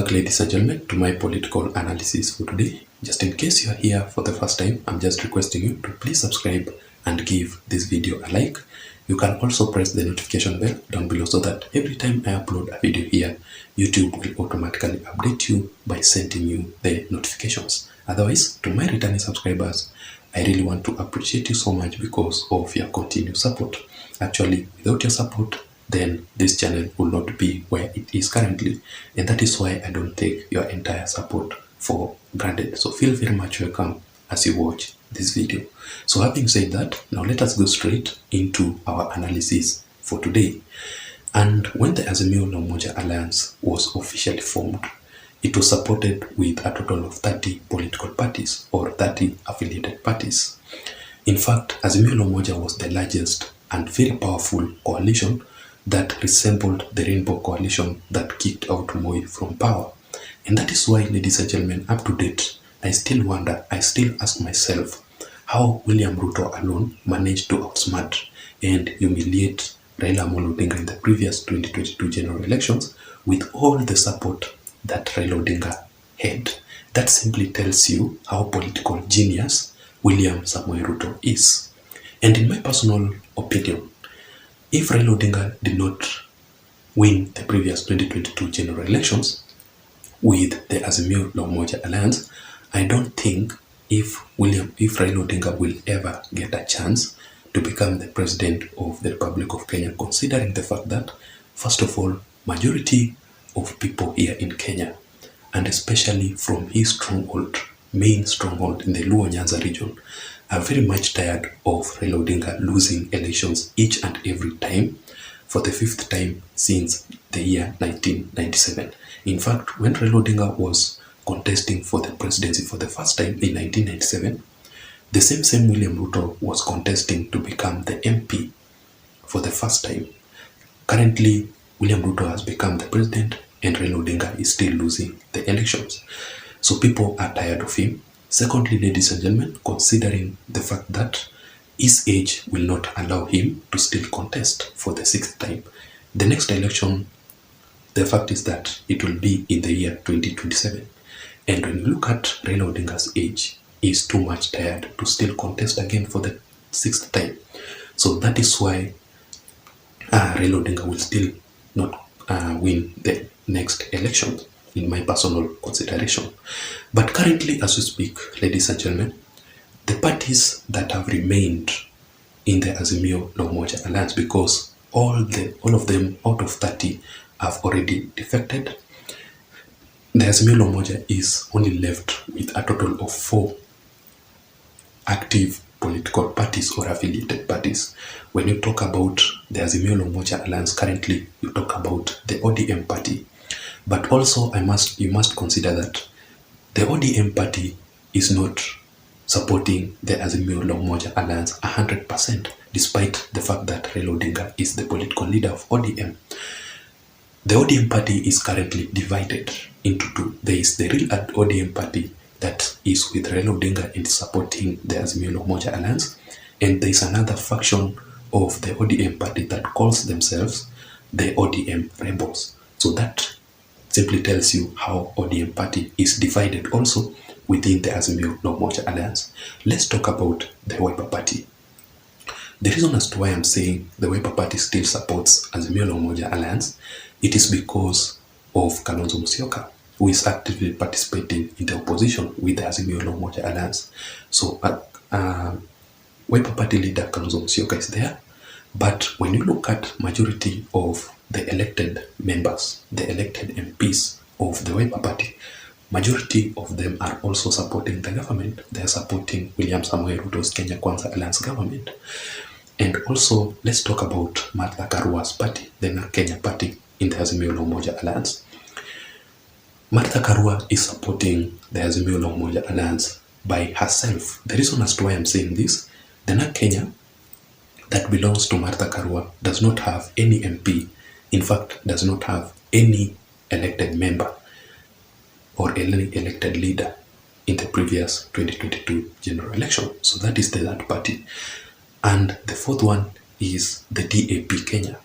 back, ladies and gentlemen, to my political analysis for today. Just in case you are here for the first time, I'm just requesting you to please subscribe and give this video a like. You can also press the notification bell down below so that every time I upload a video here, YouTube will automatically update you by sending you the notifications. Otherwise, to my returning subscribers, I really want to appreciate you so much because of your continued support. Actually, without your support, then this channel will not be where it is currently, and that is why I don't take your entire support for granted. So feel very much welcome as you watch this video. So having said that, now let us go straight into our analysis for today. And when the Azimio la Umoja Alliance was officially formed, it was supported with a total of 30 political parties or 30 affiliated parties. In fact, Azimio la Umoja was the largest and very powerful coalition that resembled the Rainbow Coalition that kicked out Moi from power. And that is why, ladies and gentlemen, up to date, I still ask myself how William Ruto alone managed to outsmart and humiliate Raila Odinga in the previous 2022 general elections with all the support that Raila Odinga had. That simply tells you how political genius William Samoei Ruto is. And in my personal opinion, if Raila Odinga did not win the previous 2022 general elections with the Azimio la Umoja Alliance, I don't think if Raila Odinga will ever get a chance to become the president of the Republic of Kenya, considering the fact that, first of all, majority of people here in Kenya, and especially from his main stronghold in the Luo Nyanza region, are very much tired of Raila Odinga losing elections each and every time for the 5th time since the year 1997. In fact, when Raila Odinga was contesting for the presidency for the first time in 1997, the same William Ruto was contesting to become the MP for the first time. Currently, William Ruto has become the president and Raila Odinga is still losing the elections. So people are tired of him. Secondly, ladies and gentlemen, considering the fact that his age will not allow him to still contest for the 6th time, the next election, the fact is that it will be in the year 2027. And when you look at Raila Odinga's age, he is too much tired to still contest again for the 6th time. So that is why Raila Odinga will still not win the next election, in my personal consideration. But currently, as we speak, ladies and gentlemen, the parties that have remained in the Azimio la Umoja Alliance, because all of them out of 30 have already defected, the Azimio la Umoja is only left with a total of 4 active political parties or affiliated parties. When you talk about the Azimio la Umoja Alliance currently, you talk about the ODM party. But also, you must consider that the ODM party is not supporting the Azimio la Umoja Alliance 100%, despite the fact that Raila Odinga is the political leader of ODM. The ODM party is currently divided into 2. There is the real ODM party that is with Raila Odinga and supporting the Azimio la Umoja Alliance, and there is another faction of the ODM party that calls themselves the ODM rebels. So that simply tells you how ODM party is divided also within the Azimio la Umoja Alliance. Let's talk about the Wiper party. The reason as to why I'm saying the Wiper party still supports Azimio la Umoja Alliance, it is because of Kalonzo Musyoka, who is actively participating in the opposition with the Azimio la Umoja Alliance. So Wiper party leader Kalonzo Musyoka is there, but when you look at majority of the elected members, the elected MPs of the Wiper party, majority of them are also supporting the government. They are supporting William Samoei Ruto's Kenya Kwanza Alliance government. And also, let's talk about Martha Karua's party, the Kenya party in the Azimio la Umoja Alliance. Martha Karua is supporting the Azimio la Umoja Alliance by herself. The reason as to why I'm saying this, the NARC Kenya that belongs to Martha Karua does not have any MP, in fact, does not have any elected member or any elected leader in the previous 2022 general election. So that is the third party. And the fourth one is the DAP Kenya.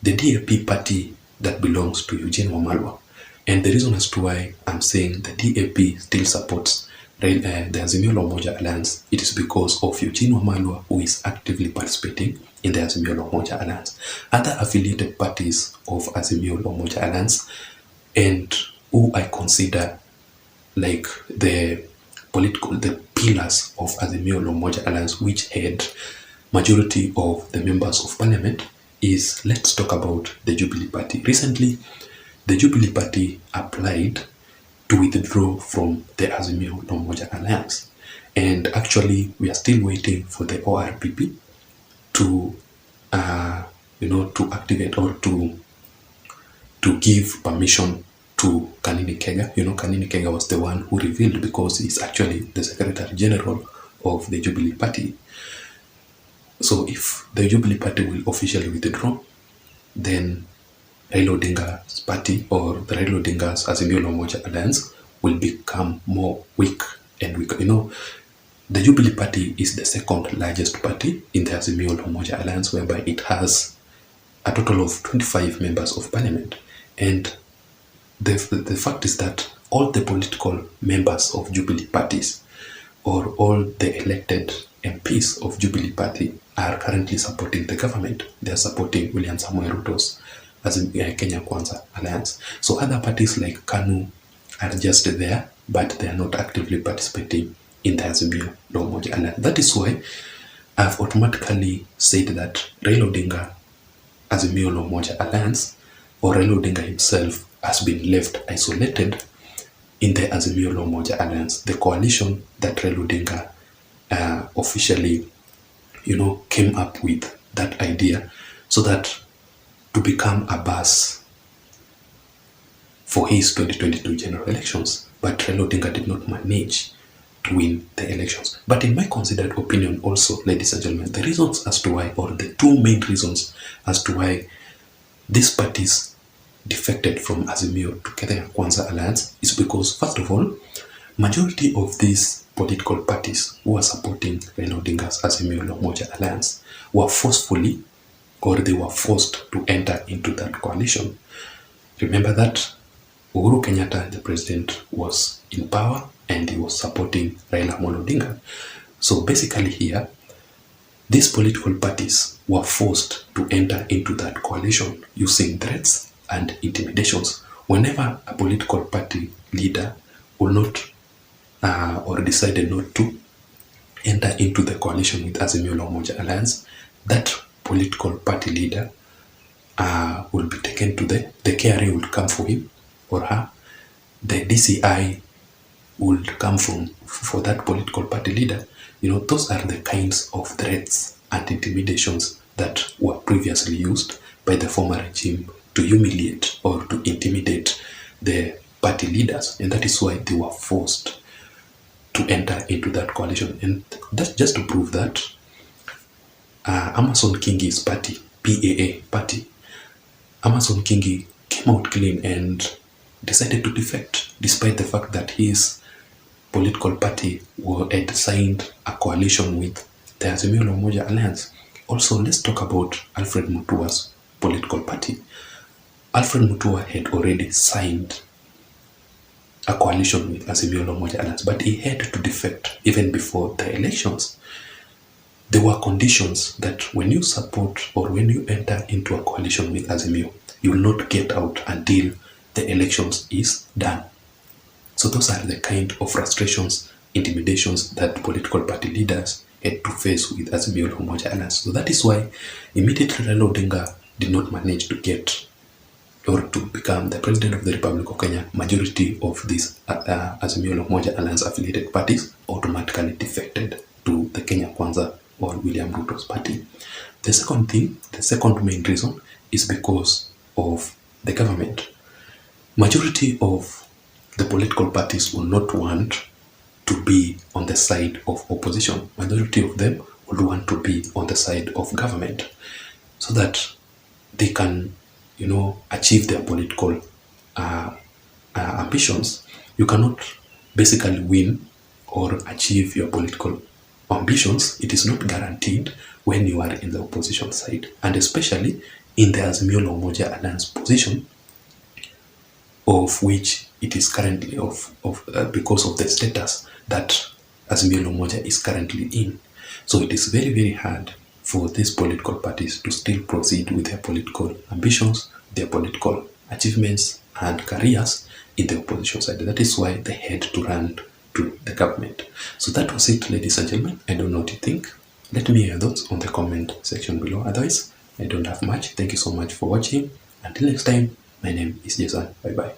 The DAP party that belongs to Eugene Wamalwa. And the reason as to why I'm saying the DAP still supports the Azimio La Umoja Alliance, it is because of Eugene Wamalwa, who is actively participating in the Azimio La Umoja Alliance. Other affiliated parties of Azimio La Umoja Alliance, and who I consider like the pillars of Azimio La Umoja Alliance, which had majority of the members of parliament, is, let's talk about the Jubilee Party. Recently, the Jubilee Party applied to withdraw from the Azimio La Umoja Alliance. And actually, we are still waiting for the ORPP to, to activate or to give permission to Kanini Kega. Kanini Kega was the one who revealed, because he's actually the Secretary General of the Jubilee Party. So if the Jubilee Party will officially withdraw, then Raila Odinga's party, or the Raila Odinga's Azimio La Umoja Alliance, will become more weak and weaker. The Jubilee Party is the second largest party in the Azimio La Umoja Alliance, whereby it has a total of 25 members of parliament. And the fact is that all the political members of Jubilee parties, or all the elected MPs of Jubilee Party, are currently supporting the government. They are supporting William Samoei Ruto's Kenya Kwanza Alliance. So other parties like KANU are just there, but they are not actively participating in the Azimio La Umoja Alliance. That is why I've automatically said that Raila Odinga Azimio La Umoja Alliance, or Raila Odinga himself, has been left isolated in the Azimio La Umoja Alliance, the coalition that Raila Odinga officially, came up with that idea, so that to become a base for his 2022 general elections. But Raila Odinga did not manage to win the elections. But in my considered opinion also, ladies and gentlemen, the reasons as to why, or the two main reasons as to why these parties defected from Azimio to Kenya Kwanza Alliance is because, first of all, majority of these political parties who are supporting Raila Odinga's Azimio La Umoja Alliance were forcefully, or they were forced to enter into that coalition. Remember that Uhuru Kenyatta, the president, was in power and he was supporting Raila Amolo Odinga. So basically here, these political parties were forced to enter into that coalition using threats and intimidations. Whenever a political party leader will not or decided not to enter into the coalition with Azimio La Umoja Alliance, that political party leader will be taken to the KRA will come for him or her. The DCI will come for that political party leader. Those are the kinds of threats and intimidations that were previously used by the former regime to humiliate or to intimidate the party leaders. And that is why they were forced to enter into that coalition. And that's just to prove that Amason Kingi's party, PAA party, Amason Kingi came out clean and decided to defect, despite the fact that his political party had signed a coalition with the Azimio La Umoja Alliance. Also, let's talk about Alfred Mutua's political party. Alfred Mutua had already signed a coalition with Azimio La Umoja Alliance, but he had to defect even before the elections. There were conditions that when you support or when you enter into a coalition with Azimio, you will not get out until the elections is done. So those are the kind of frustrations, intimidations that political party leaders had to face with Azimio La Umoja Alliance. So that is why immediately Raila Odinga did not manage to get or to become the president of the Republic of Kenya, majority of these Azimio La Umoja Alliance affiliated parties automatically defected to the Kenya Kwanza or William Ruto's party. The second main reason is because of the government. Majority of the political parties will not want to be on the side of opposition. Majority of them will want to be on the side of government so that they can, achieve their political ambitions. You cannot basically win or achieve your political ambitions. It is not guaranteed when you are in the opposition side, and especially in the Azimio La Umoja Alliance position of which it is currently because of the status that Azimio Moja is currently in. So it is very, very hard for these political parties to still proceed with their political ambitions, their political achievements and careers in the opposition side. That is why they had to run to the government. So that was it, ladies and gentlemen. I don't know what you think. Let me hear your thoughts on the comment section below. Otherwise, I don't have much. Thank you so much for watching. Until next time, my name is Jason. Bye bye.